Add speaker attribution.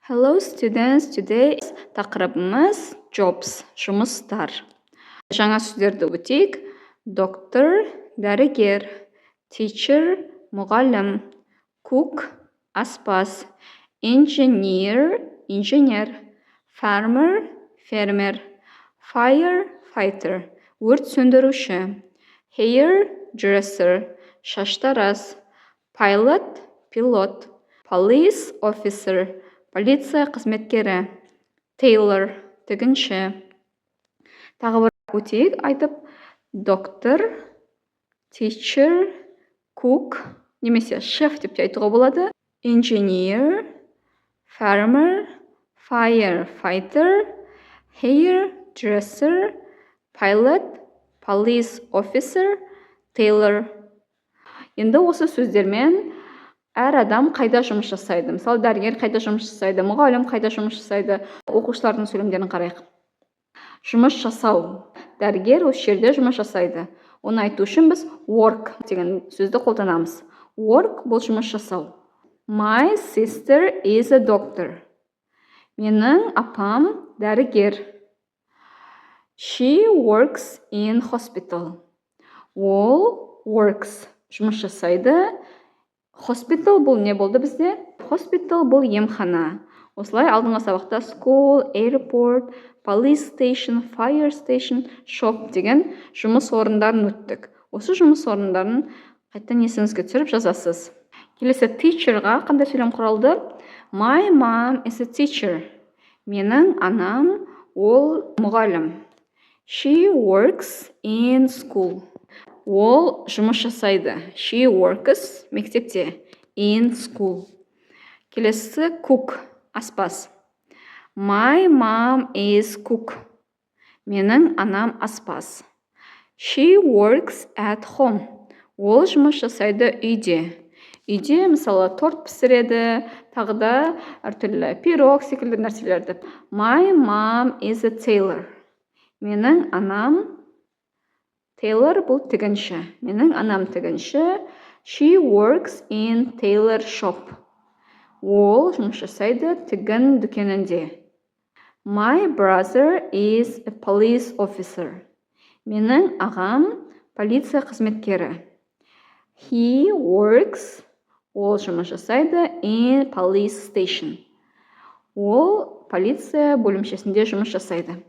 Speaker 1: Hello students, today тақырыбымыз jobs, жұмыстар. Жаңа сөздерді өтейік. Доктор, дәрігер, teacher, мұғалім, cook, аспаз, engineer, инженер, farmer, фермер, firefighter, өрт сөндіруші, hairdresser, шаштараз, pilot, пилот, police officer, полиция қызметкері, tailor, тігінші. Тағы бір өтейік айтып, доктор, teacher, cook, немесе шеф деп те айтуға болады, engineer, farmer, firefighter, hairdresser, pilot, police officer, tailor. Енді осы сөздермен әр адам қайда жұмыс жасайды? Мысалы, дәрігер қайда жұмыс жасайды? Мұғалім қайда жұмыс жасайды? Оқушылардың сөйлемдерін қарайық. Жұмыс жасау. Дәрігер осы жерде жұмыс жасайды. Оны айту үшін біз work деген сөзді қолданамыз. Work бұл жұмыс жасау. My sister is a doctor. Менің апам дәрігер. She works in hospital. Ол works жұмыс жасайды. Hospital бұл не болды бізде? Hospital бұл емхана. Осылай алдыңғы сабақта school, airport, police station, fire station, shop деген жұмыс орындарын өттік. Осы жұмыс орындарын қайттан есіңізге түсіріп жазасыз. Келесі teacher-ға қандай сөйлем құралды? My mom is a teacher. Менің анам ол мұғалім. She works in school. Ол жұмыс жасайды. She works мектепте. In school. Келесі cook, аспаз. My mom is cook. Менің анам аспаз. She works at home. Ол жұмыс жасайды үйде. Үйде, мысалы, торт пісіреді, тағы да әртүрлі пирог секілді нәрселерді. My mom is a tailor. Менің анам Tailor бұл тігінші. Менің анам тігінші. She works in tailor shop. Ол жұмыс жасайды тігін дүкенінде. My brother is a police officer. Менің ағам полиция қызметкері. He works. Ол жұмыс жасайды in police station. Ол полиция бөлімшесінде жұмыс жасайды.